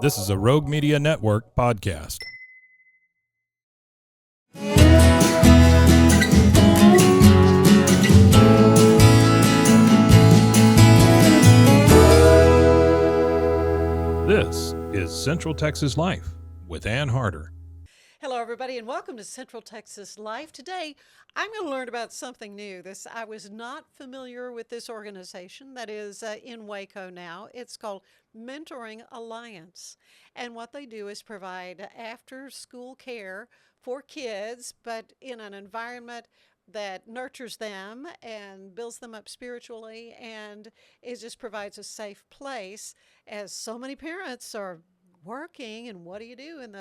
This is a Rogue Media Network podcast. This is Central Texas Life with Ann Harder. Hello, everybody, and welcome to Central Texas Life. Today, I'm going to learn about something new. I was not familiar with this organization that is in Waco now. It's called Mentoring Alliance, and what they do is provide after-school care for kids, but in an environment that nurtures them and builds them up spiritually, and it just provides a safe place, as so many parents are working, and what do you do in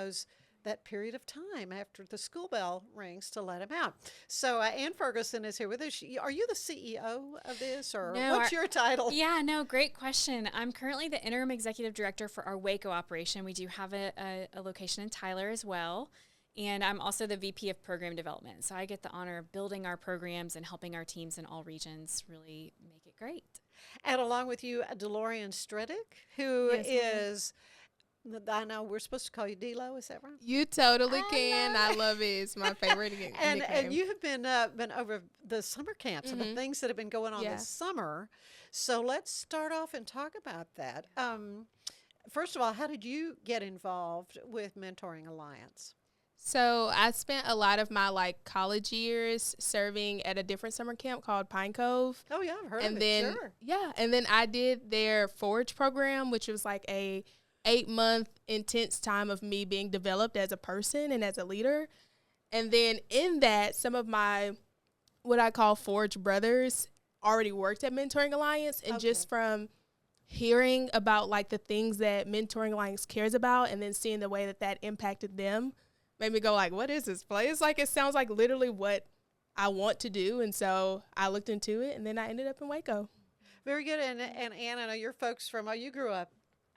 that period of time after the school bell rings to let them out? So Anne Ferguson is here with us. Are you the CEO of this, or what's your title? Yeah, no, great question. I'm currently the interim executive director for our Waco operation. We do have a location in Tyler as well. And I'm also the VP of program development. So I get the honor of building our programs and helping our teams in all regions really make it great. And along with you, Delorian Stredic, who is... I know we're supposed to call you D-Lo, is that right? You totally can. I love it. It's my favorite nickname. And you have been over the summer camps and the things that have been going on this summer. So let's start off and talk about that. First of all, how did you get involved with Mentoring Alliance? So I spent a lot of my college years serving at a different summer camp called Pine Cove. Oh yeah, I've heard of it. Sure. Yeah, and then I did their Forge program, which was like a 8-month intense time of me being developed as a person and as a leader. And then in that, some of my what I call Forge brothers already worked at Mentoring Alliance, and just from hearing about the things that Mentoring Alliance cares about and then seeing the way that impacted them made me go what is this place? It sounds like literally what I want to do. And so I looked into it, and then I ended up in Waco. Very good. And Anne, I know you're folks from, you grew up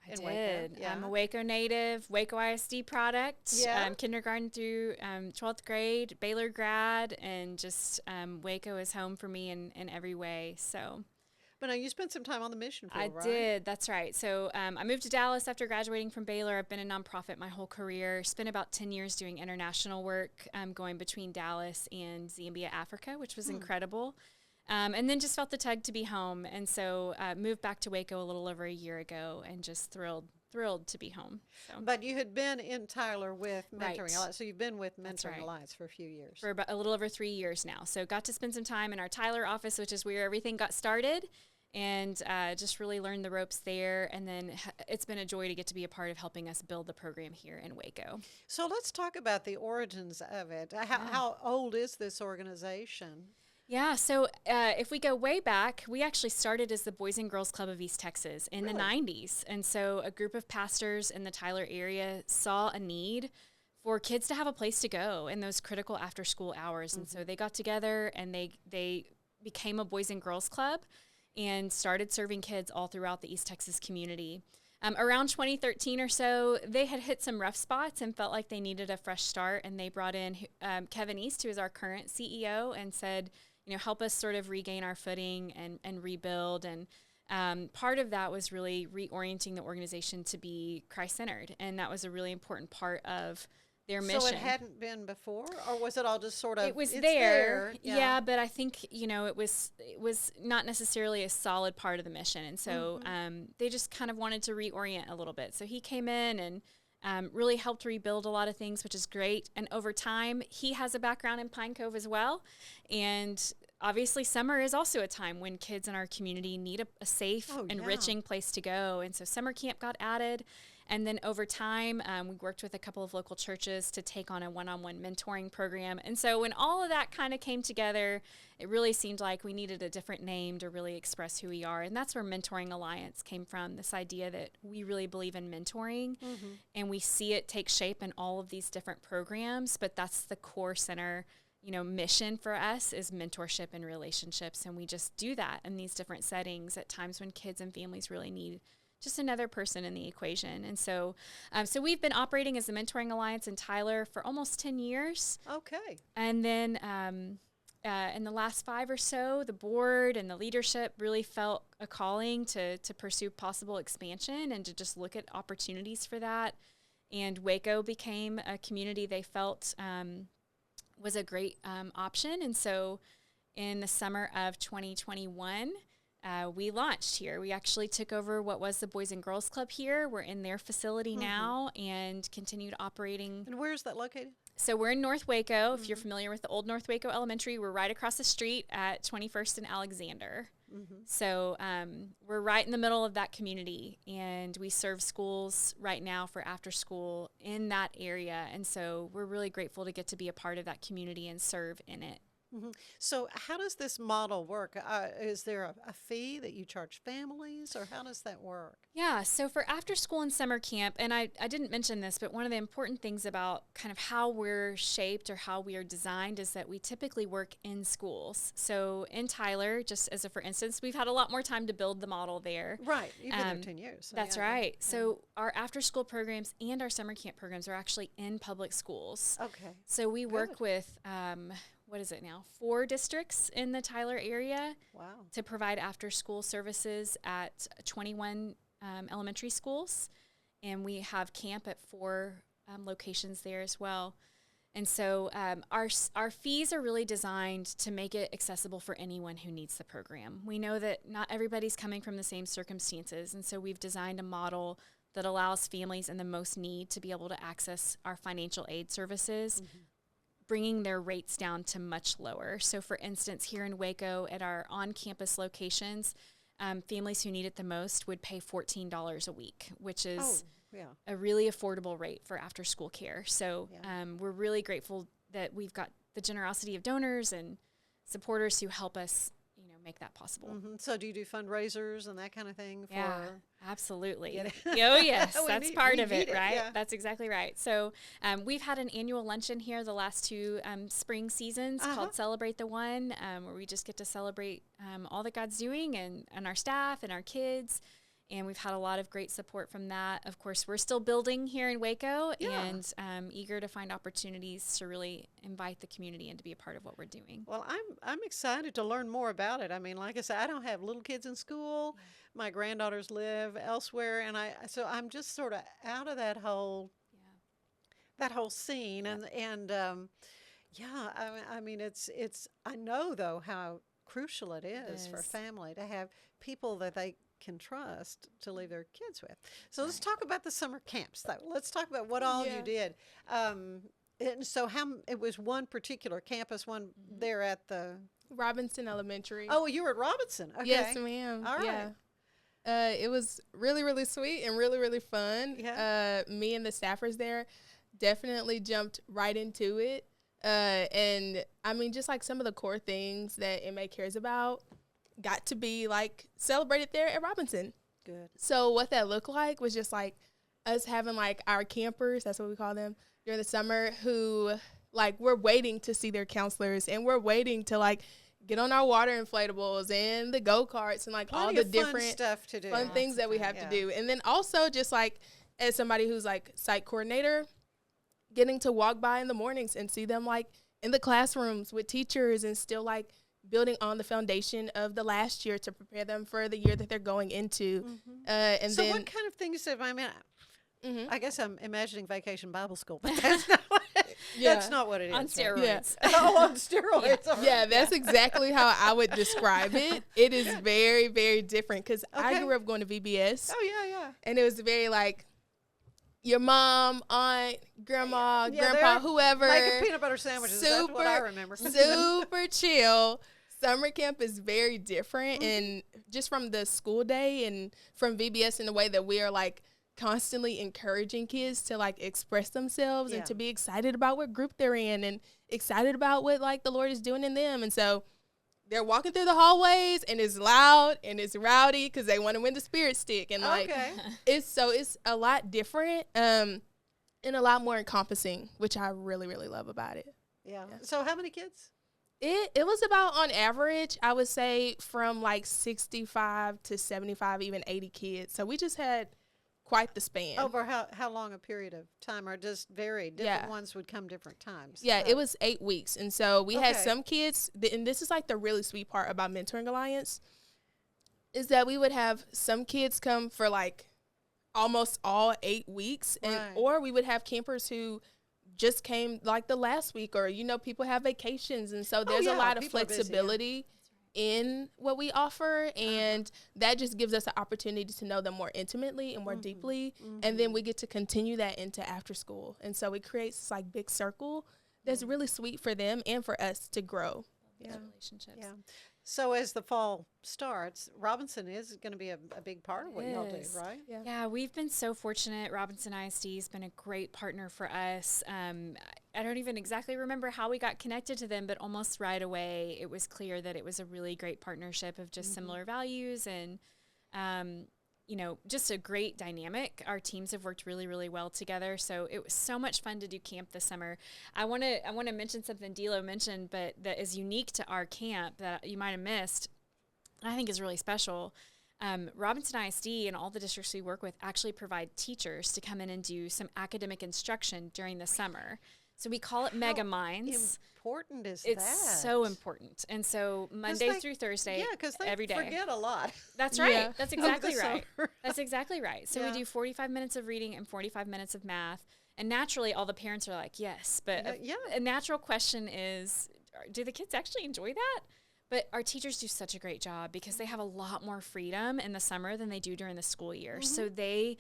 in Waco. Yeah. I'm a Waco native, Waco ISD product, kindergarten through 12th grade, Baylor grad, and just Waco is home for me in every way. So. But now you spent some time on the mission field, right? I did. That's right. So I moved to Dallas after graduating from Baylor. I've been a nonprofit my whole career. Spent about 10 years doing international work, going between Dallas and Zambia, Africa, which was incredible. And then just felt the tug to be home. And so moved back to Waco a little over a year ago, and just thrilled to be home. So. But you had been in Tyler with Mentoring Alliance. So you've been with Mentoring Alliance for a few years. For about a little over 3 years now. So got to spend some time in our Tyler office, which is where everything got started. And just really learned the ropes there. And then it's been a joy to get to be a part of helping us build the program here in Waco. So let's talk about the origins of it. How old is this organization? Yeah, so if we go way back, we actually started as the Boys and Girls Club of East Texas in the 90s. And so a group of pastors in the Tyler area saw a need for kids to have a place to go in those critical after-school hours. And so they got together, and they became a Boys and Girls Club and started serving kids all throughout the East Texas community. Around 2013 or so, they had hit some rough spots and felt like they needed a fresh start, and they brought in Kevin East, who is our current CEO, and said, help us sort of regain our footing and rebuild. And part of that was really reorienting the organization to be Christ-centered, and that was a really important part of their mission. So it hadn't been before, or was it all just sort of? It was there. Yeah, but I think it was not necessarily a solid part of the mission, and so they just kind of wanted to reorient a little bit. So he came in and really helped rebuild a lot of things, which is great. And over time, he has a background in Pine Cove as well, and obviously summer is also a time when kids in our community need a safe, enriching place to go, and so summer camp got added. And then over time, we worked with a couple of local churches to take on a one-on-one mentoring program. And so when all of that kind of came together, it really seemed like we needed a different name to really express who we are. And that's where Mentoring Alliance came from, this idea that we really believe in mentoring, and we see it take shape in all of these different programs. But that's the core center, mission for us is mentorship and relationships. And we just do that in these different settings at times when kids and families really need just another person in the equation. And so we've been operating as the Mentoring Alliance in Tyler for almost 10 years. Okay. And then in the last 5 or so, the board and the leadership really felt a calling to pursue possible expansion and to just look at opportunities for that. And Waco became a community they felt was a great option. And so in the summer of 2021, we launched here. We actually took over what was the Boys and Girls Club here. We're in their facility now and continued operating. And where's that located? So we're in North Waco. If you're familiar with the old North Waco Elementary, we're right across the street at 21st and Alexander. So we're right in the middle of that community, and we serve schools right now for after school in that area. And so we're really grateful to get to be a part of that community and serve in it. So how does this model work? Is there a fee that you charge families, or how does that work? Yeah, so for after school and summer camp, and I didn't mention this, but one of the important things about kind of how we're shaped or how we are designed is that we typically work in schools. So in Tyler, just as a for instance, we've had a lot more time to build the model there. Right, you've been there 10 years. So That's yeah, right. yeah. So our after school programs and our summer camp programs are actually in public schools. Okay. So we work Good. with, what is it now, 4 districts in the Tyler area Wow. to provide after-school services at 21 elementary schools, and we have camp at 4 locations there as well. And so our fees are really designed to make it accessible for anyone who needs the program. We know that not everybody's coming from the same circumstances, and so we've designed a model that allows families in the most need to be able to access our financial aid services, bringing their rates down to much lower. So for instance, here in Waco at our on-campus locations, families who need it the most would pay $14 a week, which is a really affordable rate for after-school care. So we're really grateful that we've got the generosity of donors and supporters who help us, make that possible. So do you do fundraisers and that kind of thing? Yeah, absolutely. Oh, yes, that's part of it, right? Yeah. That's exactly right. So we've had an annual luncheon here the last 2 spring seasons called Celebrate the One, where we just get to celebrate all that God's doing and our staff and our kids. And we've had a lot of great support from that. Of course, we're still building here in Waco and eager to find opportunities to really invite the community and to be a part of what we're doing. Well, I'm excited to learn more about it. I mean, like I said, I don't have little kids in school. My granddaughters live elsewhere, and so I'm just sort of out of that whole scene. And I mean, it's I know though how crucial it is for a family to have people that they can trust to leave their kids with. So let's talk about the summer camps though. Let's talk about what all you did. And so it was one particular campus, one there at the Robinson Elementary. Oh, you were at Robinson. Okay. Yes, ma'am. All right. Yeah. It was really, really sweet and really, really fun. Yeah. Me and the staffers there definitely jumped right into it. And I mean, just like some of the core things that MA cares about got to be like celebrated there at Robinson. Good. So what that looked like was just like us having like our campers, that's what we call them, during the summer, who like we're waiting to see their counselors, and we're waiting to like get on our water inflatables and the go-karts and like Plenty all the of different fun stuff to do. fun things that we have to do. And then also just like as somebody who's like site coordinator, getting to walk by in the mornings and see them like in the classrooms with teachers and still like building on the foundation of the last year to prepare them for the year that they're going into. And so then, what kind of things have I mean? I guess I'm imagining Vacation Bible School, but that's not what that's not what it is. On steroids. Right? Oh, on steroids. All right. yeah, that's exactly how I would describe it. It is very, very different because I grew up going to VBS. Oh, yeah. And it was very like your mom, aunt, grandma, grandpa, whoever. Making peanut butter sandwiches. That's what I remember. Super chill. Summer camp is very different, and just from the school day and from VBS in the way that we are like constantly encouraging kids to like express themselves and to be excited about what group they're in and excited about what like the Lord is doing in them. And so they're walking through the hallways and it's loud and it's rowdy because they want to win the spirit stick. And like, it's a lot different and a lot more encompassing, which I really, really love about it. Yeah. So how many kids? It was about, on average, I would say from like 65 to 75, even 80 kids. So we just had quite the span. Over how long a period of time, or just vary? Different ones would come different times. Yeah, it was 8 weeks. And so we had Okay. some kids, and this is like the really sweet part about Mentoring Alliance, is that we would have some kids come for like almost all 8 weeks, and Right. or we would have campers who just came like the last week, or, you know, people have vacations. And so there's a yeah, lot of people are busy, yeah. flexibility in what we offer, and that just gives us an opportunity to know them more intimately and more deeply, and then we get to continue that into after school. And so it creates this like big circle that's really sweet for them and for us to grow. Those relationships. Yeah. So as the fall starts, Robinson is going to be a big part of what y'all do, Is. right? Yeah, we've been so fortunate. Robinson ISD has been a great partner for us. I don't even exactly remember how we got connected to them, but almost right away it was clear that it was a really great partnership of just similar values and, you know, just a great dynamic. Our teams have worked really, really well together. So it was so much fun to do camp this summer. I want to mention something Dilo mentioned, but that is unique to our camp that you might have missed, and I think is really special. Robinson ISD and all the districts we work with actually provide teachers to come in and do some academic instruction during the summer. So we call it Mega Minds. Important is It's that? so important. And so Monday they- through Thursday, Yeah, because they every day. forget a lot. That's right. Yeah. That's over exactly the right. summer. That's exactly right. So Yeah. we do 45 minutes of reading and 45 minutes of math. And naturally, all the parents are like, yes. But Yeah. a natural question is, do the kids actually enjoy that? But our teachers do such a great job because they have a lot more freedom in the summer than they do during the school year. So they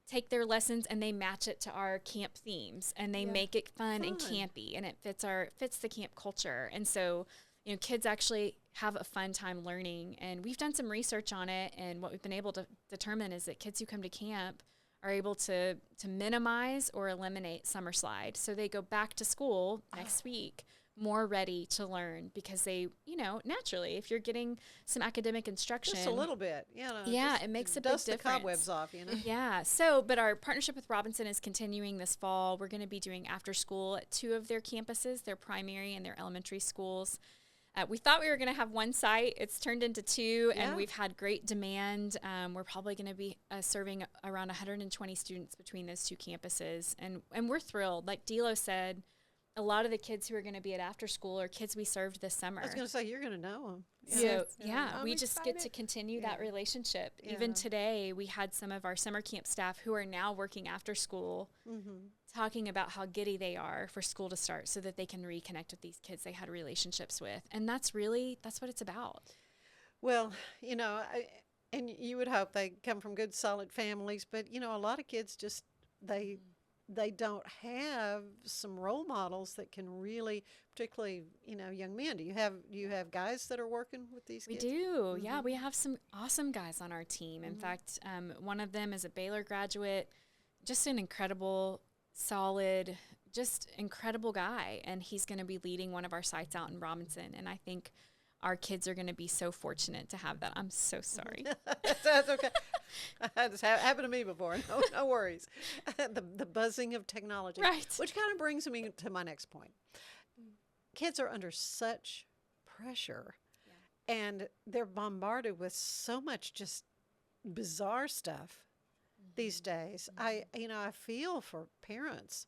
take their lessons and they match it to our camp themes, and they make it fun and campy, and it fits the camp culture. And so, you know, kids actually have a fun time learning. And we've done some research on it, and what we've been able to determine is that kids who come to camp are able to minimize or eliminate summer slide. So they go back to school next week more ready to learn because they, you know, naturally, if you're getting some academic instruction. Just a little bit, you know. Yeah, just it makes a big dust the difference. cobwebs off, you know. Yeah. So, but our partnership with Robinson is continuing this fall. We're going to be doing after school at 2 of their campuses, their primary and their elementary schools. We thought we were going to have 1 site. It's turned into 2, and we've had great demand. We're probably going to be serving around 120 students between those 2 campuses, and we're thrilled. Like Dilo said, a lot of the kids who are going to be at after school are kids we served this summer. I was going to say, you're going to know them. So, I'm we just get to excited. continue that relationship. Yeah. Even today, we had some of our summer camp staff who are now working after school talking about how giddy they are for school to start so that they can reconnect with these kids they had relationships with. And that's what it's about. Well, you know, and you would hope they come from good, solid families, but, you know, a lot of kids just, they don't have some role models that can really, particularly, you know, young men. Do you have guys that are working with these We kids? do. Yeah, we have some awesome guys on our team. In fact, one of them is a Baylor graduate, just an incredible, solid, just incredible guy. And he's going to be leading one of our sites out in Robinson. And I think our kids are going to be so fortunate to have that. I'm so sorry. That's okay. That's happened to me before. No worries. The buzzing of technology. Right. Which kind of brings me to my next point. Kids are under such pressure, and they're bombarded with so much just bizarre stuff these days. I feel for parents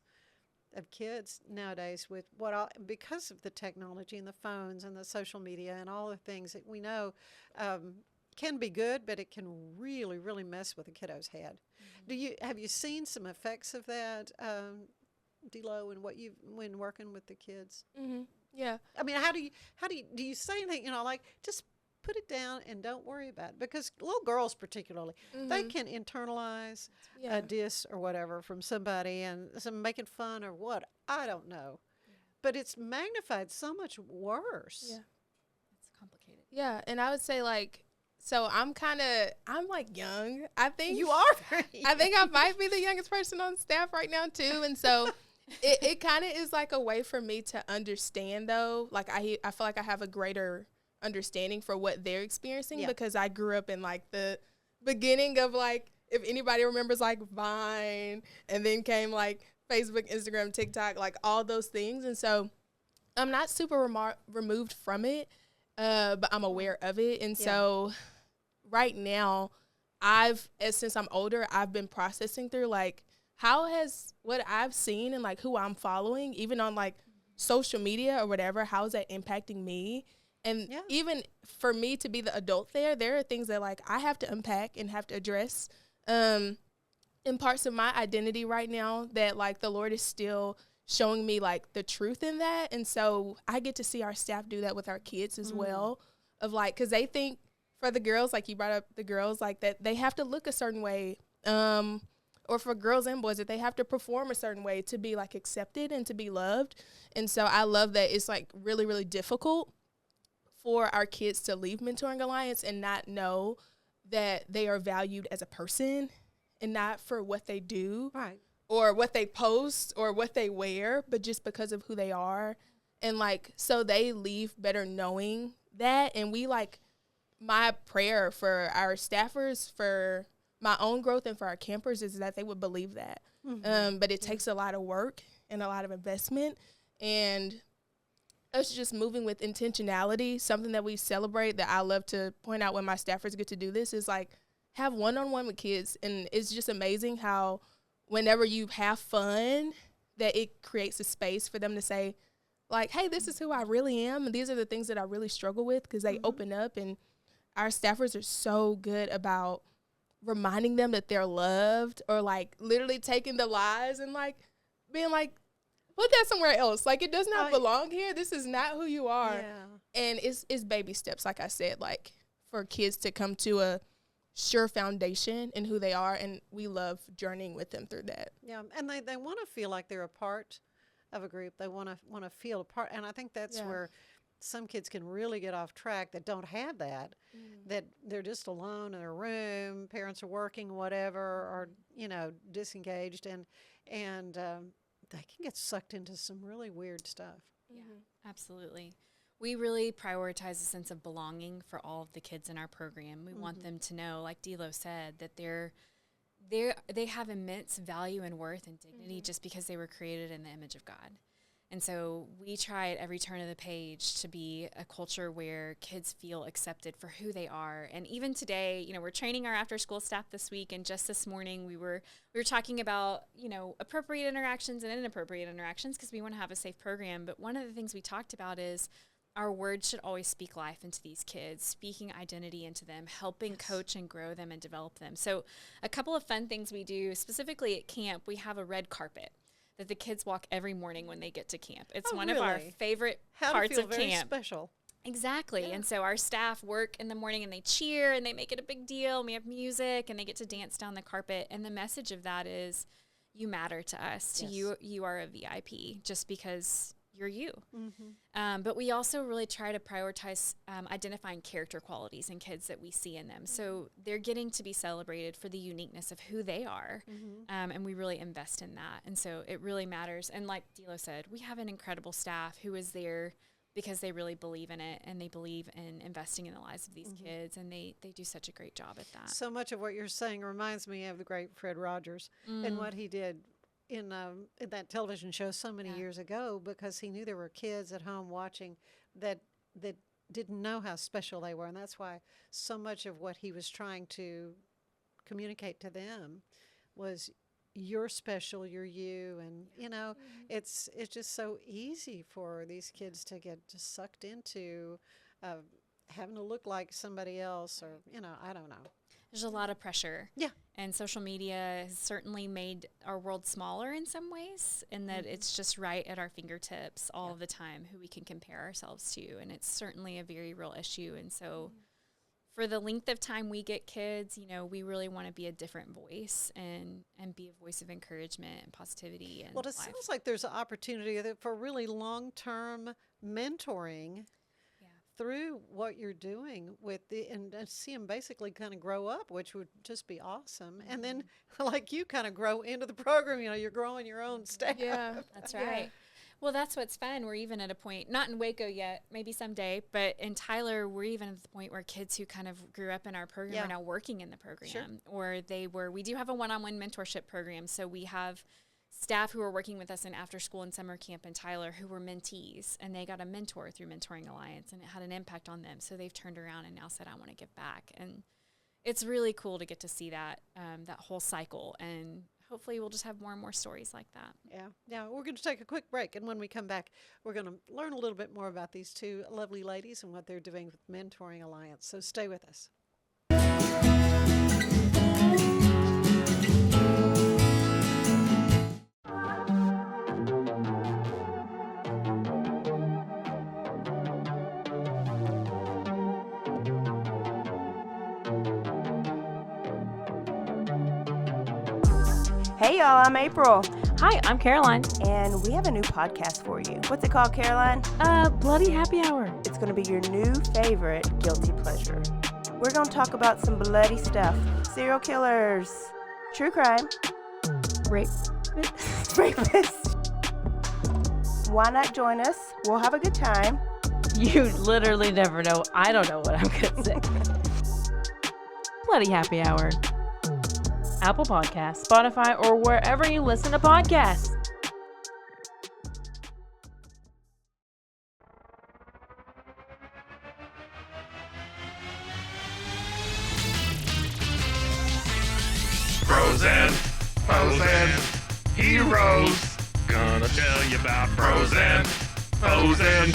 of kids nowadays with because of the technology and the phones and the social media and all the things that we know can be good, but it can really, really mess with a kiddo's head. Have you seen some effects of that, Dilo, and when working with the kids? Yeah. I mean, do you say anything, you know, like just put it down and don't worry about it? Because little girls particularly, they can internalize a diss or whatever from somebody and some making fun or what, I don't know. But it's magnified so much worse. Yeah. It's complicated. Yeah, and I would say like, so I'm like young. I think You are very I think I might be the youngest person on staff right now too, and so it kind of is like a way for me to understand though. Like I feel like I have a greater understanding for what they're experiencing because I grew up in like the beginning of like, if anybody remembers like Vine, and then came like Facebook, Instagram, TikTok, like all those things. And so I'm not super removed from it, but I'm aware of it. And so right now since I'm older, I've been processing through, like, how has what I've seen and, like, who I'm following, even on, like, social media or whatever, how is that impacting me? And even for me to be the adult there are things that, like, I have to unpack and have to address in parts of my identity right now that, like, the Lord is still showing me, like, the truth in that. And so I get to see our staff do that with our kids as well, of, like, because they think for the girls, like you brought up the girls, like, that they have to look a certain way, or for girls and boys that they have to perform a certain way to be, like, accepted and to be loved. And so I love that it's, like, really, really difficult for our kids to leave Mentoring Alliance and not know that they are valued as a person and not for what they do, right, or what they post or what they wear, but just because of who they are. And, like, so they leave better knowing that. And we, like, my prayer for our staffers, for my own growth and for our campers, is that they would believe that. But it takes a lot of work and a lot of investment. And us just moving with intentionality, something that we celebrate that I love to point out when my staffers get to do this is, like, have one-on-one with kids. And it's just amazing how whenever you have fun, that it creates a space for them to say, like, hey, this is who I really am, and these are the things that I really struggle with, because they open up. And our staffers are so good about reminding them that they're loved, or, like, literally taking the lies and, like, being like, put that somewhere else. Like, it does not belong here. This is not who you are. Yeah. And it's baby steps, like I said, like, for kids to come to a sure foundation in who they are, and we love journeying with them through that. Yeah, and they want to feel like they're a part of a group. They want to feel a part, and I think that's where some kids can really get off track that don't have that, that they're just alone in a room, parents are working, whatever, or, disengaged, and they can get sucked into some really weird stuff. Yeah, absolutely. We really prioritize a sense of belonging for all of the kids in our program. We want them to know, like Dilo said, that they have immense value and worth and dignity just because they were created in the image of God. And so we try at every turn of the page to be a culture where kids feel accepted for who they are. And even today, we're training our after-school staff this week, and just this morning we were talking about, appropriate interactions and inappropriate interactions, because we want to have a safe program. But one of the things we talked about is our words should always speak life into these kids, speaking identity into them, helping coach and grow them and develop them. So a couple of fun things we do, specifically at camp, we have a red carpet that the kids walk every morning when they get to camp. It's one of our favorite parts of very camp. Special. Exactly. Yeah. And so our staff work in the morning and they cheer and they make it a big deal. And we have music and they get to dance down the carpet. And the message of that is, you matter to us. To you are a VIP just because you're you. But we also really try to prioritize identifying character qualities in kids that we see in them. So they're getting to be celebrated for the uniqueness of who they are. And we really invest in that. And so it really matters. And like Dilo said, we have an incredible staff who is there because they really believe in it, and they believe in investing in the lives of these kids, and they do such a great job at that. So much of what you're saying reminds me of the great Fred Rogers and what he did in that television show so many years ago, because he knew there were kids at home watching that didn't know how special they were. And that's why so much of what he was trying to communicate to them was, you're special, you're you. And, it's just so easy for these kids to get just sucked into having to look like somebody else, or, I don't know. There's a lot of pressure. Yeah. And social media has certainly made our world smaller in some ways, in that it's just right at our fingertips all the time who we can compare ourselves to. And it's certainly a very real issue. And so for the length of time we get kids, we really want to be a different voice and be a voice of encouragement and positivity. And well, it sounds like there's an opportunity for really long-term mentoring through what you're doing with and see them basically kind of grow up, which would just be awesome. And then, like, you kind of grow into the program, you're growing your own staff. Yeah, that's right. Well, that's what's fun. We're even at a point, not in Waco yet, maybe someday, but in Tyler, we're even at the point where kids who kind of grew up in our program are now working in the program, or we do have a one-on-one mentorship program. So we have staff who are working with us in after school and summer camp in Tyler who were mentees, and they got a mentor through Mentoring Alliance, and it had an impact on them. So they've turned around and now said, I want to give back. And it's really cool to get to see that that whole cycle, and hopefully we'll just have more and more stories like that. Yeah. Now, we're going to take a quick break, and when we come back, we're going to learn a little bit more about these two lovely ladies and what they're doing with Mentoring Alliance. So stay with us. Hey y'all, I'm April, Hi, I'm Caroline. and we have a new podcast for you. What's it called, Caroline? Bloody Happy Hour. It's going to be your new favorite guilty pleasure. We're going to talk about some bloody stuff. Serial killers, true crime, Rape. rapists. Why not join us? We'll have a good time. You literally never know. I don't know what I'm going to say. Bloody Happy Hour. Apple Podcasts, Spotify, or wherever you listen to podcasts. Bros and foes and heroes. Gonna tell you about bros and foes and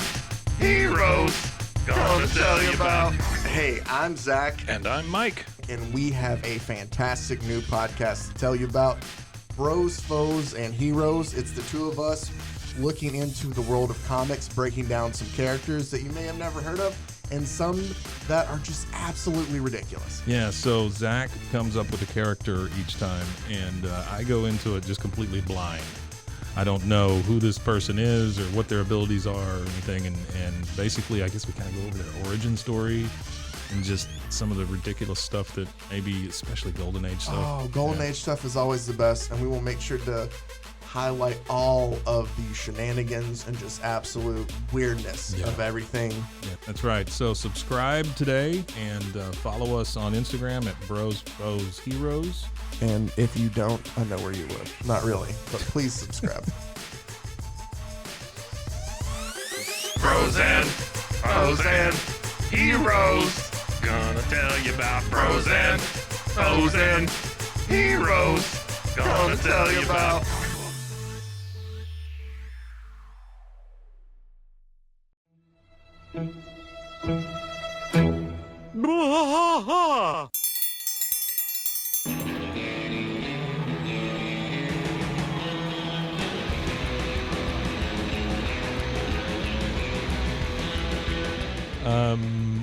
heroes. Gonna tell you about. Hey, I'm Zach, And I'm Mike. and we have a fantastic new podcast to tell you about. Bros, Foes, and Heroes. It's the two of us looking into the world of comics, breaking down some characters that you may have never heard of, and some that are just absolutely ridiculous. Yeah, so Zach comes up with a character each time, and I go into it just completely blind. I don't know who this person is or what their abilities are or anything, and basically I guess we kind of go over their origin story and just some of the ridiculous stuff that maybe, especially Golden Age stuff. Oh, Golden Age stuff is always the best, and we will make sure to highlight all of the shenanigans and just absolute weirdness of everything. Yeah, that's right. So subscribe today and follow us on Instagram at Bros, Foes, Heroes. And if you don't, I know where you live. Not really, but please subscribe. Bros and foes and heroes. Gonna tell you about bros and foes and heroes. Gonna tell you about.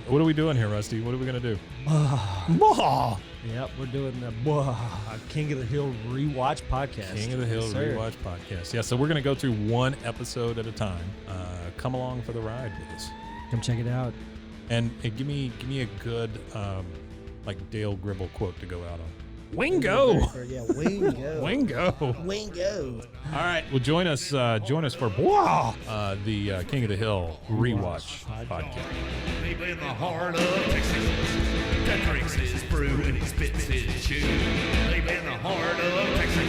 What are we doing here, Rusty? What are we gonna do? Yep, we're doing the King of the Hill rewatch podcast. King of the Hill Yes, sir. Rewatch Podcast. Yeah, so we're gonna go through one episode at a time. Come along for the ride with us, Come check it out. and give me a good like Dale Gribble quote to go out on. Wingo, Yeah, Wingo. Wingo. Wingo. All right, well join us for the King of the Hill Rewatch Podcast. Deep in the heart of Texas, that drinks his brew and he spits his chew. Deep in the heart of Texas,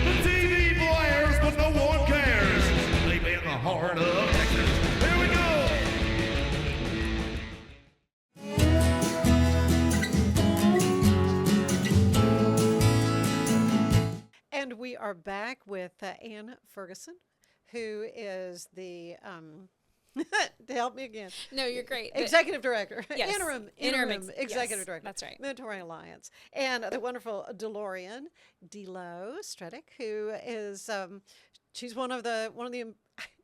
the TV blares but no one cares. Deep in the heart of Texas, here we go. And we are back with Anne Ferguson, who is the, help me again, No, you're great. Executive Director, Yes. interim Executive yes, Director. that's right. Mentoring Alliance. And the wonderful Delorian, Delo Stredic, who is, she's one of the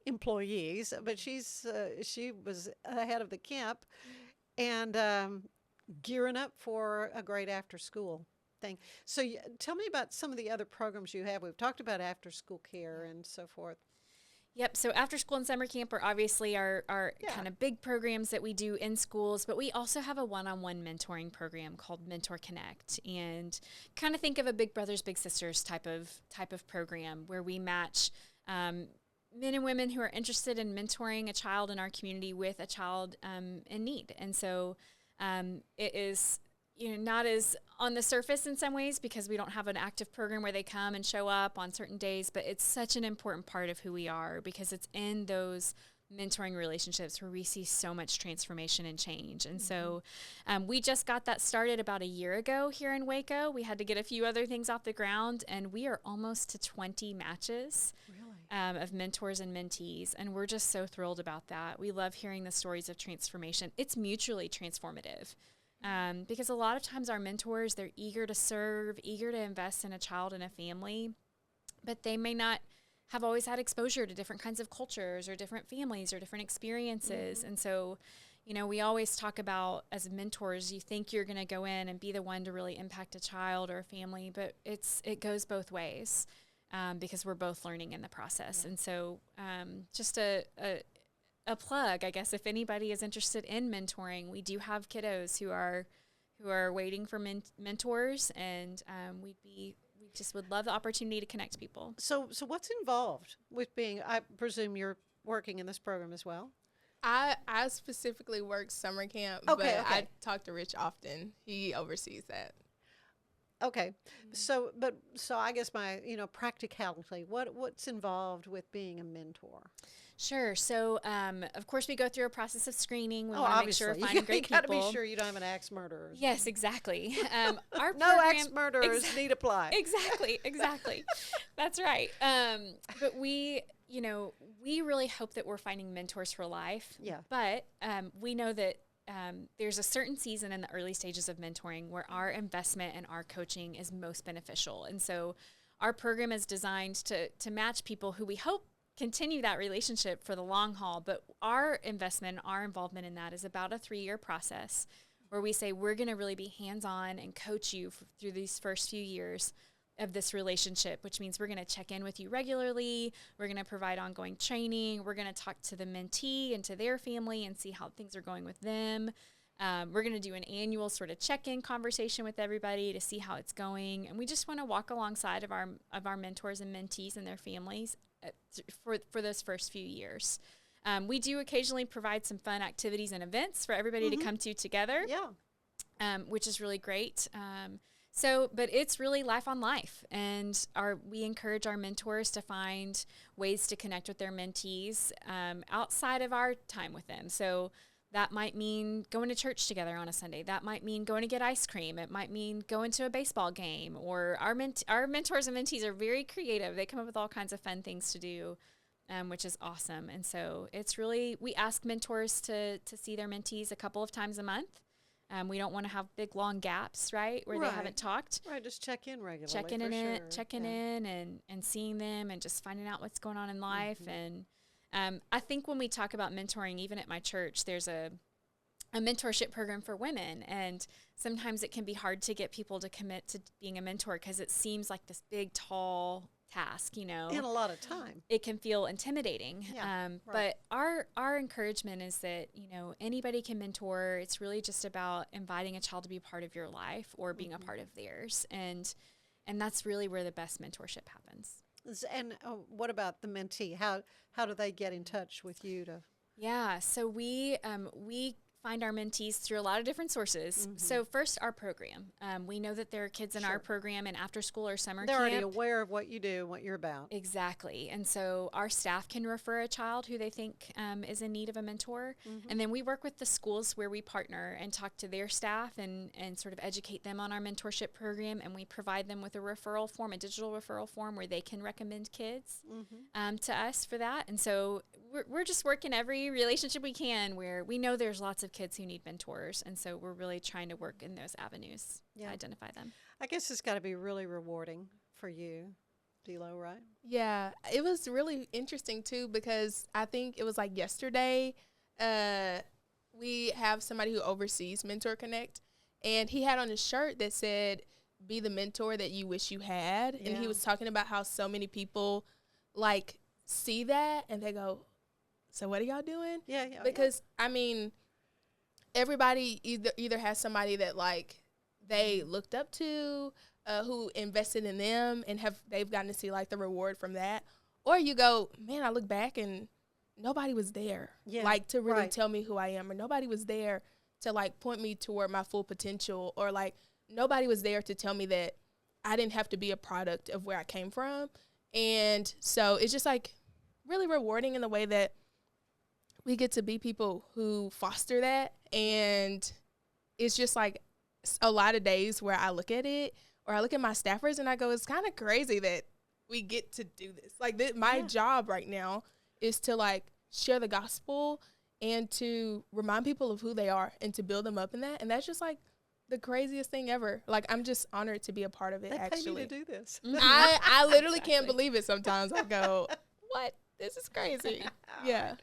employees, but she was ahead of the camp and gearing up for a great after school thing. So tell me about some of the other programs you have. We've talked about after school care and so forth. Yep. So after school and summer camp are obviously our Yeah. kind of big programs that we do in schools, but we also have a one-on-one mentoring program called Mentor Connect, and kind of think of a Big Brothers Big Sisters type of program where we match men and women who are interested in mentoring a child in our community with a child in need. And so it is not as on the surface in some ways because we don't have an active program where they come and show up on certain days, but it's such an important part of who we are because it's in those mentoring relationships where we see so much transformation and change. And so we just got that started about a year ago here in Waco. We had to get a few other things off the ground, and we are almost to 20 matches of mentors and mentees. And we're just so thrilled about that. We love hearing the stories of transformation. It's mutually transformative. Because a lot of times our mentors, they're eager to serve, eager to invest in a child and a family, but they may not have always had exposure to different kinds of cultures or different families or different experiences. And so, you know, we always talk about as mentors, you think you're going to go in and be the one to really impact a child or a family, but it goes both ways because we're both learning in the process. And so just a plug, I guess, if anybody is interested in mentoring, we do have kiddos who are waiting for mentors, and we just would love the opportunity to connect people. So what's involved with being, I presume you're working in this program as well? I specifically work summer camp, but I talk to Rich often. He oversees that. Okay. So I guess my, practicality, what's involved with being a mentor? Sure. So, of course, we go through a process of screening. We want to make sure we're finding great people. You got to be sure you don't have an axe murderer. Yes, exactly. Our no axe murderers need apply. Exactly. That's right. But we really hope that we're finding mentors for life. Yeah. But we know that there's a certain season in the early stages of mentoring where our investment and our coaching is most beneficial. And so our program is designed to match people who we hope continue that relationship for the long haul. But our investment, our involvement in that is about a 3-year process where we say we're going to really be hands-on and coach you through these first few years of this relationship, which means we're going to check in with you regularly. We're going to provide ongoing training. We're going to talk to the mentee and to their family and see how things are going with them. We're going to do an annual sort of check-in conversation with everybody to see how it's going. And we just want to walk alongside of our mentors and mentees and their families for those first few years. We do occasionally provide some fun activities and events for everybody to come to together. Yeah. Which is really great. But it's really life on life, and we encourage our mentors to find ways to connect with their mentees outside of our time with them. So that might mean going to church together on a Sunday. That might mean going to get ice cream. It might mean going to a baseball game. Or our mentors and mentees are very creative. They come up with all kinds of fun things to do, which is awesome. And so it's really, we ask mentors to see their mentees a couple of times a month. We don't want to have big, long gaps, right, where they haven't talked. Right, just check in regularly. Checking in and seeing them and just finding out what's going on in life. And I think when we talk about mentoring, even at my church, there's a mentorship program for women. And sometimes it can be hard to get people to commit to being a mentor because it seems like this big, tall task, In a lot of time. It can feel intimidating. Yeah, But our encouragement is that, anybody can mentor. It's really just about inviting a child to be a part of your life or being a part of theirs. And that's really where the best mentorship happens. And what about the mentee? How do they get in touch with you to? Yeah, so we find our mentees through a lot of different sources. So first, our program. We know that there are kids in our program in after school or summer They're camp. already aware of what you do and what you're about. Exactly. And so our staff can refer a child who they think is in need of a mentor. And then we work with the schools where we partner and talk to their staff and sort of educate them on our mentorship program. And we provide them with a referral form, a digital referral form where they can recommend kids to us for that. And so we're just working every relationship we can where we know there's lots of kids who need mentors. And so we're really trying to work in those avenues to identify them. I guess it's got to be really rewarding for you, D-Lo, right? Yeah, it was really interesting too because I think it was like yesterday, we have somebody who oversees Mentor Connect, and he had on his shirt that said, "Be the mentor that you wish you had." And he was talking about how so many people like see that and they go, "So what are y'all doing?" Yeah. Because I mean, everybody either has somebody that like they looked up to, who invested in them and they've gotten to see like the reward from that, or you go, "Man, I look back and nobody was there, like to really tell me who I am, or nobody was there to like point me toward my full potential, or like nobody was there to tell me that I didn't have to be a product of where I came from." And so it's just like really rewarding in the way that we get to be people who foster that. And it's just like a lot of days where I look at it, or I look at my staffers and I go, it's kind of crazy that we get to do this. Like my job right now is to like share the gospel and to remind people of who they are and to build them up in that. And that's just like the craziest thing ever. Like, I'm just honored to be a part of it. They actually pay me to do this. I literally can't believe it sometimes. I go, what? This is crazy. Yeah.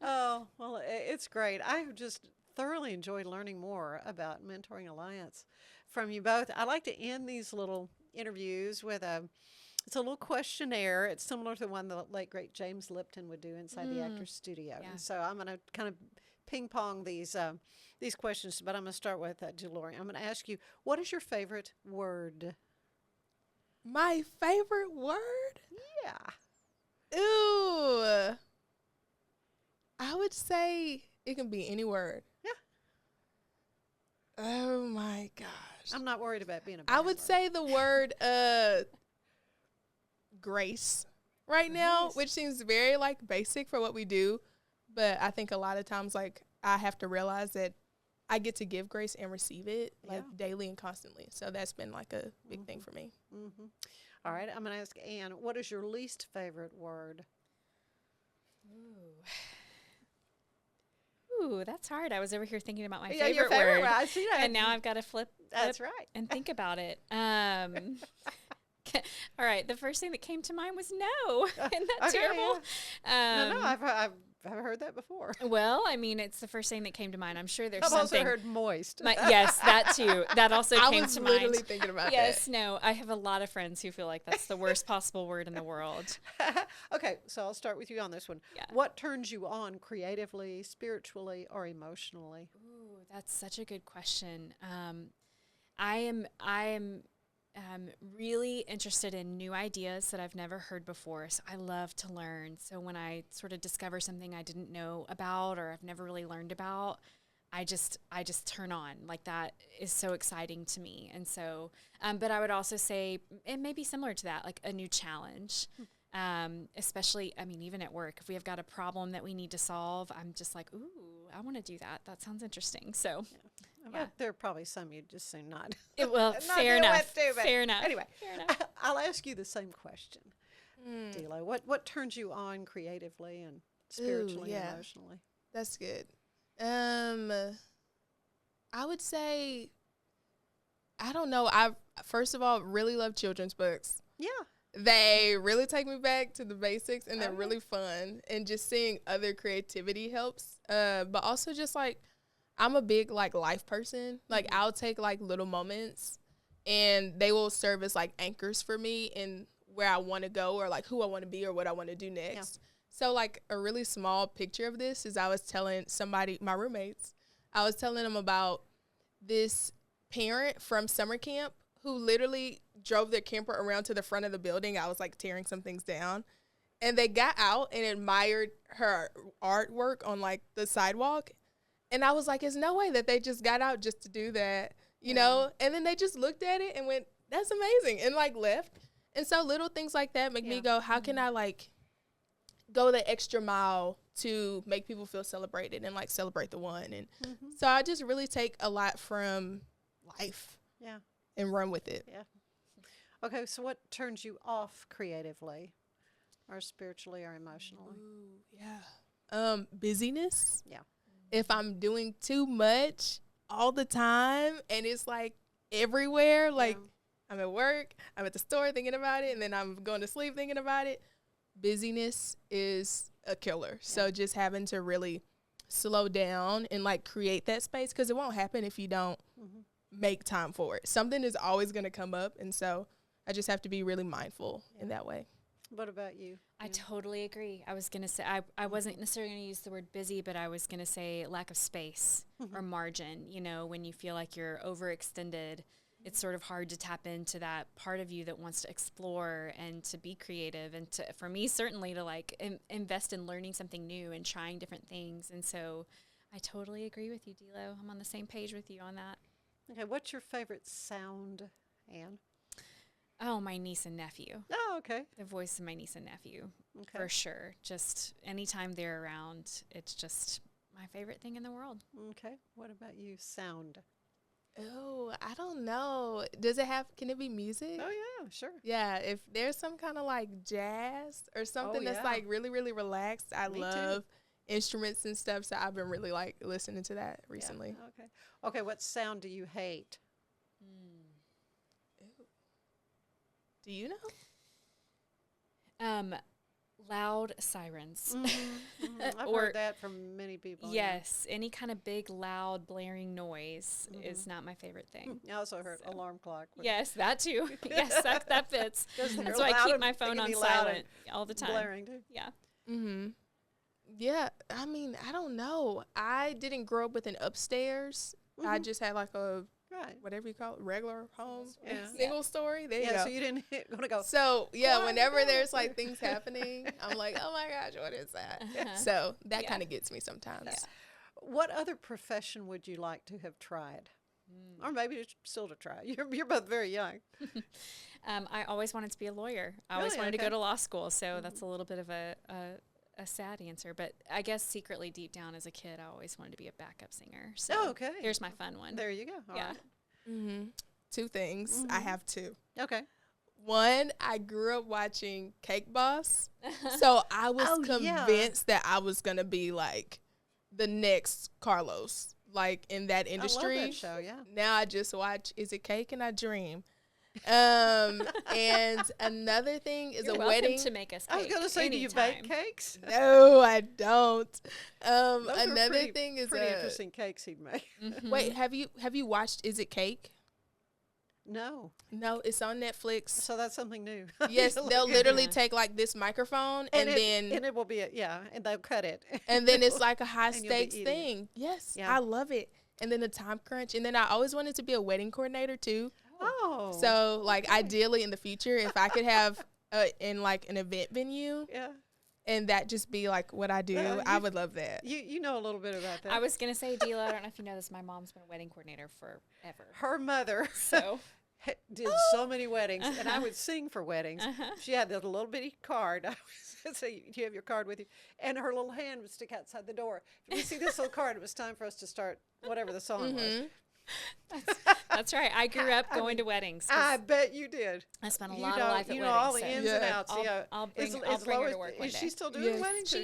Oh, well, it's great. I have just thoroughly enjoyed learning more about Mentoring Alliance from you both. I like to end these little interviews with it's a little questionnaire. It's similar to the one the late, great James Lipton would do inside the Actors Studio. Yeah. And so I'm going to kind of ping pong these questions, but I'm going to start with Delorian. I'm going to ask you, what is your favorite word? My favorite word? Yeah. Ooh. I would say it can be any word. Yeah. Oh my gosh. I'm not worried about being a I would say the word grace right now, which seems very like basic for what we do, but I think a lot of times like I have to realize that I get to give grace and receive it like daily and constantly. So that's been like a big thing for me. Mm-hmm. All right, I'm going to ask Anne, what is your least favorite word? Ooh, that's hard. I was over here thinking about my Yeah, your favorite favorite word. word. I see that. And now I've got to flip That's right. and think about it. All right, the first thing that came to mind was no. Isn't that terrible? Yeah. No, I've heard that before. Well, I mean, it's the first thing that came to mind. I'm sure there's I've something. also heard moist. Yes, that too. That also came to mind. I was literally thinking about that. Yes, no. I have a lot of friends who feel like that's the worst possible word in the world. Okay, so I'll start with you on this one. Yeah. What turns you on creatively, spiritually, or emotionally? Ooh, that's such a good question. I am really interested in new ideas that I've never heard before. So I love to learn. So when I sort of discover something I didn't know about or I've never really learned about, I just turn on. Like, that is so exciting to me. And so, but I would also say it may be similar to that, like a new challenge. Especially, I mean, even at work, if we have got a problem that we need to solve, I'm just like, ooh, I want to do that. That sounds interesting. So, yeah. There are probably some you'd just soon not. Well, not fair deal enough. with too, but Fair enough. Anyway, Fair enough. I'll ask you the same question, Dilo. What turns you on creatively and spiritually and emotionally? That's good. I would say, I don't know. I first of all really love children's books. Yeah. They really take me back to the basics, and they're really fun. And just seeing other creativity helps. But also just like, I'm a big like life person. Like, I'll take like little moments, and they will serve as like anchors for me in where I want to go, or like who I want to be, or what I want to do next. Yeah. So like a really small picture of this is I was telling somebody, my roommates, I was telling them about this parent from summer camp who literally drove their camper around to the front of the building. I was like tearing some things down, and they got out and admired her artwork on like the sidewalk. And I was like, there's no way that they just got out just to do that, you know? And then they just looked at it and went, that's amazing, and like left. And so little things like that make me go, how can I like go the extra mile to make people feel celebrated and like celebrate the one? And so I just really take a lot from life and run with it. Yeah. Okay, so what turns you off creatively or spiritually or emotionally? Busyness. Yeah. If I'm doing too much all the time and it's like everywhere, like I'm at work, I'm at the store thinking about it, and then I'm going to sleep thinking about it, busyness is a killer. Yeah. So just having to really slow down and like create that space, because it won't happen if you don't make time for it. Something is always going to come up, and so I just have to be really mindful in that way. What about you? I totally agree. I was going to say, I wasn't necessarily going to use the word busy, but I was going to say lack of space or margin. You know, when you feel like you're overextended, it's sort of hard to tap into that part of you that wants to explore and to be creative. And to, for me, certainly to like invest in learning something new and trying different things. And so I totally agree with you, Dilo. I'm on the same page with you on that. Okay, what's your favorite sound, Anne? Oh, my niece and nephew. Oh, okay. The voice of my niece and nephew, Okay. for sure. Just anytime they're around, it's just my favorite thing in the world. Okay. What about you? Sound. Oh, I don't know. Can it be music? Oh, yeah, sure. Yeah, if there's some kind of like jazz or something that's yeah. like really, really relaxed, I Me too. love instruments and stuff. So I've been really like listening to that recently. Yeah, okay. Okay, what sound do you hate? Do you know? Loud sirens. I've Or- heard that from many people. Yes, any kind of big, loud, blaring noise is not my favorite thing. I also heard alarm clock. which Yes, that too. Yes, that fits. 'Cause they're That's why I loud keep and my they phone can on be loud silent all the and time. blaring too. Yeah. Mm-hmm. Yeah, I mean, I don't know. I didn't grow up with an upstairs. I just had like a, Right. whatever you call it, regular home, Yeah. single story. There you Yeah, go. so you didn't want to go. So yeah, Why whenever go? there's like things happening, I'm like, oh my gosh, what is that? So that Yeah. kind of gets me sometimes. What other profession would you like to have tried? Or maybe still to try. You're both very young. I always wanted to be a lawyer. I always Really? wanted to Okay. go to law school, so that's a little bit of a sad answer. But I guess secretly deep down as a kid, I always wanted to be a backup singer. So Oh, okay. here's my fun one. There you go. All Yeah. right. Mm-hmm. Two things. I have two. Okay. One, I grew up watching Cake Boss, so I was Oh, yeah. convinced that I was gonna be like the next Carlos, like in that industry. I love that show, yeah. Now I just watch Is It Cake and I Dream. And another thing is You're a welcome wedding. to make us. I was cake going to say, do you bake anytime. cakes? No, I don't. Those are Another pretty- thing is pretty interesting cakes he'd make. Wait, have you watched Is It Cake? No. No, it's on Netflix. So that's something new. Yes, Look they'll at literally that. take like this microphone and then it will be and they'll cut it. and then it's like a high And you'll be stakes eating it. thing. Yes, Yeah. I love it. And then the time crunch. And then I always wanted to be a wedding coordinator too. Oh. So like ideally in the future, if I could have in like an event venue yeah. and that just be like what I do, Well, I would love that. You know a little bit about that. I was gonna say, Dila, I don't know if you know this. My mom's been a wedding coordinator forever. Her mother So did so many weddings, and I would sing for weddings. She had this little bitty card. I would say, "Do you have your card with you?" And her little hand would stick outside the door. If you see this little card, it was time for us to start whatever the song was. that's right. I grew up going to weddings. 'cause I bet you did. I spent a You lot know, of life at you weddings. know all the so ins and outs. I'll bring, Is- I'll is bring her Lois- to work one Is day. she still doing Yes. weddings? She or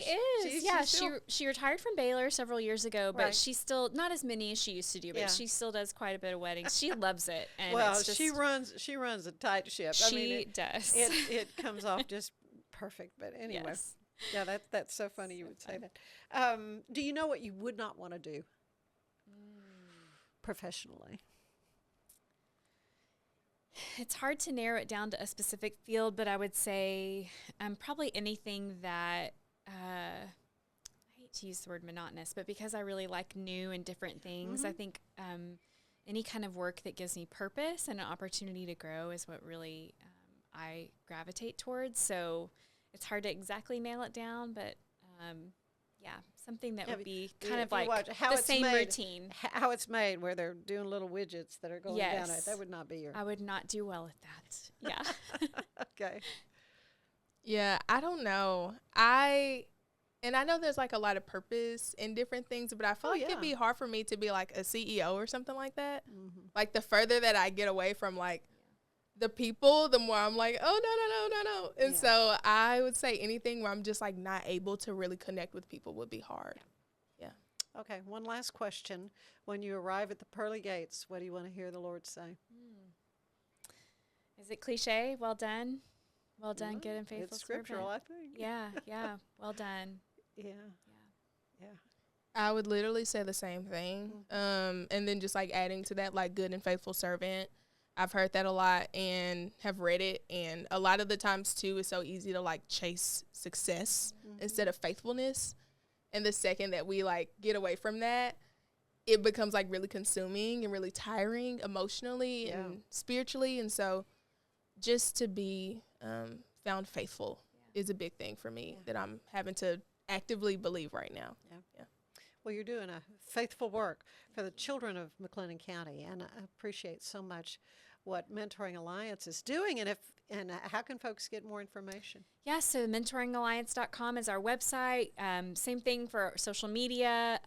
is. she's Yeah, still- she retired from Baylor several years ago, but Right. she's still not as many as she used to do. But Yeah. she still does quite a bit of weddings. She loves it, and Well, it's just, she runs a tight ship. I mean, She does. it comes off just perfect. But anyway, Yes. yeah, that's so funny you would say that. Do you know what you would not want to do professionally? It's hard to narrow it down to a specific field, but I would say probably anything that I hate to use the word monotonous, but because I really like new and different things, I think any kind of work that gives me purpose and an opportunity to grow is what really I gravitate towards. So it's hard to exactly nail it down, but yeah, something that Yeah, would be if kind of you like watch how the it's same made, routine. How it's made, where they're doing little widgets that are going down it. Yes. That would not be your. I would not do well at that. Yeah. Okay. Yeah, I don't know. I know there's like a lot of purpose in different things, but I feel Oh, like yeah. it'd be hard for me to be like a CEO or something like that. Like the further that I get away from like the people, the more I'm like, oh no. And Yeah. so I would say anything where I'm just like not able to really connect with people would be hard. Okay. One last question. When you arrive at the pearly gates, what do you want to hear the Lord say? Is it cliche? Well done. Well done, good and faithful It's scriptural, servant. I think. Yeah. Well done. Yeah. I would literally say the same thing. And then just like adding to that, like good and faithful servant. I've heard that a lot and have read it. And a lot of the times too, it's so easy to like chase success instead of faithfulness. And the second that we like get away from that, it becomes like really consuming and really tiring emotionally and spiritually. And so just to be found faithful is a big thing for me that I'm having to actively believe right now. Well, you're doing a faithful work for the children of McLennan County, and I appreciate so much what Mentoring Alliance is doing, and how can folks get more information? Yeah, so mentoringalliance.com is our website. Same thing for social media.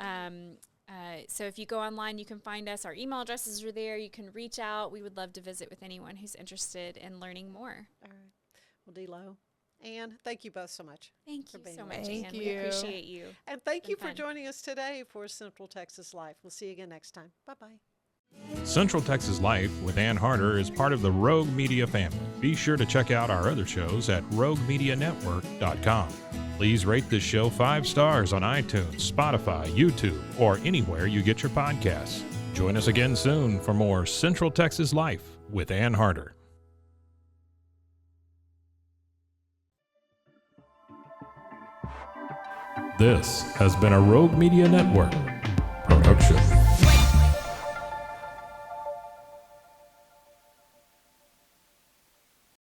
So if you go online, you can find us. Our email addresses are there. You can reach out. We would love to visit with anyone who's interested in learning more. All right. Well, D-Lo, Anne, thank you both so much. Thank you being so with much, us. Anne. We appreciate you. And thank you for fun. joining us today for Central Texas Life. We'll see you again next time. Bye-bye. Central Texas Life with Ann Harder is part of the Rogue Media family. Be sure to check out our other shows at roguemedianetwork.com. Please rate this show 5 stars on iTunes, Spotify, YouTube, or anywhere you get your podcasts. Join us again soon for more Central Texas Life with Ann Harder. This has been a Rogue Media Network